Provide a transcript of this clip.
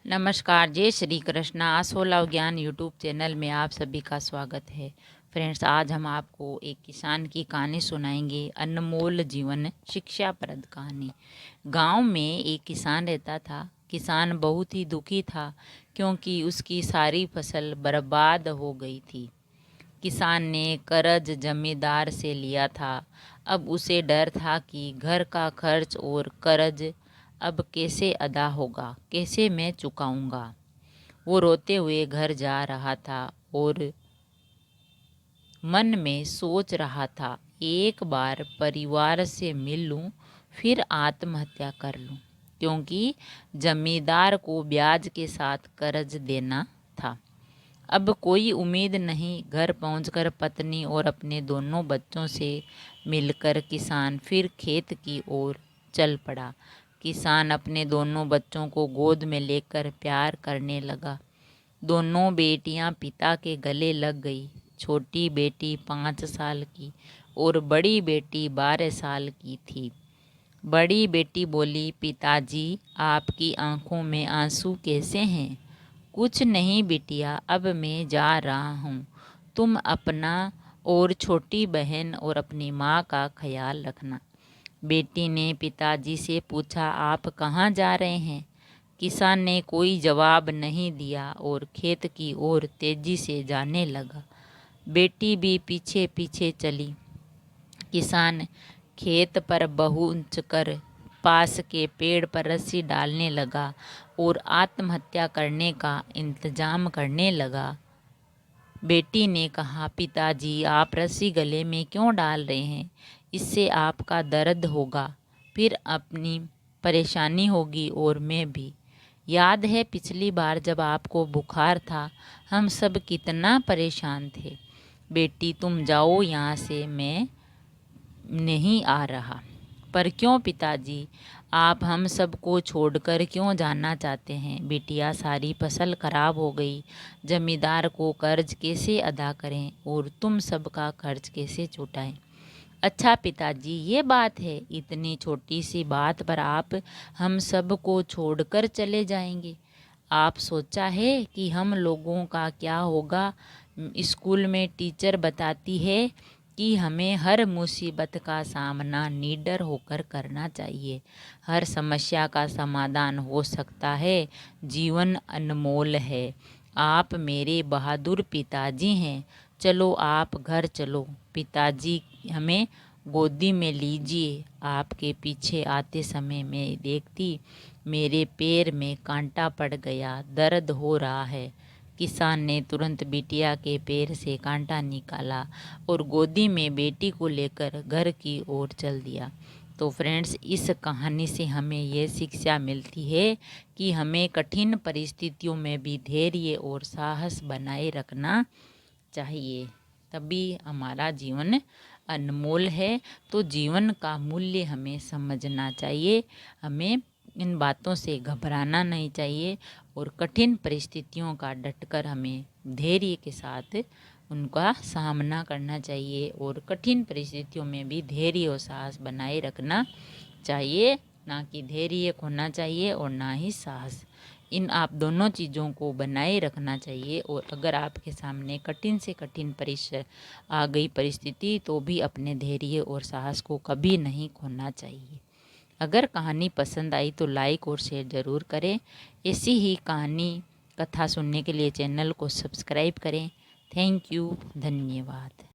नमस्कार, जय श्री कृष्णा। आसोला ज्ञान यूट्यूब चैनल में आप सभी का स्वागत है। फ्रेंड्स, आज हम आपको एक किसान की कहानी सुनाएंगे, अनमोल जीवन शिक्षाप्रद कहानी। गांव में एक किसान रहता था। किसान बहुत ही दुखी था क्योंकि उसकी सारी फसल बर्बाद हो गई थी। किसान ने कर्ज जमींदार से लिया था। अब उसे डर था कि घर का खर्च और कर्ज अब कैसे अदा होगा, कैसे मैं चुकाऊंगा। वो रोते हुए घर जा रहा था और मन में सोच रहा था, एक बार परिवार से मिल लूं, फिर आत्महत्या कर लूं, क्योंकि जमींदार को ब्याज के साथ कर्ज देना था। अब कोई उम्मीद नहीं। घर पहुंचकर पत्नी और अपने दोनों बच्चों से मिलकर किसान फिर खेत की ओर चल पड़ा। किसान अपने दोनों बच्चों को गोद में लेकर प्यार करने लगा। दोनों बेटियां पिता के गले लग गई। छोटी बेटी 5 साल की और बड़ी बेटी 12 साल की थी। बड़ी बेटी बोली, पिताजी, आपकी आंखों में आंसू कैसे हैं? कुछ नहीं बिटिया, अब मैं जा रहा हूँ। तुम अपना और छोटी बहन और अपनी माँ का ख्याल रखना। बेटी ने पिताजी से पूछा, आप कहाँ जा रहे हैं? किसान ने कोई जवाब नहीं दिया और खेत की ओर तेजी से जाने लगा। बेटी भी पीछे पीछे चली। किसान खेत पर पहुंच कर पास के पेड़ पर रस्सी डालने लगा और आत्महत्या करने का इंतजाम करने लगा। बेटी ने कहा, पिताजी, आप रस्सी गले में क्यों डाल रहे हैं? इससे आपका दर्द होगा, फिर अपनी परेशानी होगी और मैं भी। याद है पिछली बार जब आपको बुखार था, हम सब कितना परेशान थे। बेटी, तुम जाओ यहाँ से, मैं नहीं आ रहा। पर क्यों पिताजी? आप हम सबको छोड़कर क्यों जाना चाहते हैं? बिटिया, सारी फसल खराब हो गई। जमींदार को कर्ज कैसे अदा करें और तुम सबका कर्ज कैसे छुटाएं? अच्छा पिताजी, ये बात है। इतनी छोटी सी बात पर आप हम सबको छोड़कर चले जाएंगे। आप सोचा है कि हम लोगों का क्या होगा? स्कूल में टीचर बताती है कि हमें हर मुसीबत का सामना निडर होकर करना चाहिए। हर समस्या का समाधान हो सकता है। जीवन अनमोल है। आप मेरे बहादुर पिताजी हैं। चलो, आप घर चलो। पिताजी, हमें गोदी में लीजिए। आपके पीछे आते समय मैं देखती, मेरे पैर में कांटा पड़ गया, दर्द हो रहा है। किसान ने तुरंत बिटिया के पैर से कांटा निकाला और गोदी में बेटी को लेकर घर की ओर चल दिया। तो फ्रेंड्स, इस कहानी से हमें ये शिक्षा मिलती है कि हमें कठिन परिस्थितियों में भी धैर्य और साहस बनाए रखना चाहिए, तभी हमारा जीवन अनमोल है। तो जीवन का मूल्य हमें समझना चाहिए। हमें इन बातों से घबराना नहीं चाहिए और कठिन परिस्थितियों का डटकर हमें धैर्य के साथ उनका सामना करना चाहिए और कठिन परिस्थितियों में भी धैर्य और साहस बनाए रखना चाहिए। ना कि धैर्य खोना चाहिए और ना ही साहस। इन आप दोनों चीज़ों को बनाए रखना चाहिए। और अगर आपके सामने कठिन से कठिन आ गई परिस्थिति, तो भी अपने धैर्य और साहस को कभी नहीं खोना चाहिए। अगर कहानी पसंद आई तो लाइक और शेयर ज़रूर करें। ऐसी ही कहानी कथा सुनने के लिए चैनल को सब्सक्राइब करें। थैंक यू, धन्यवाद।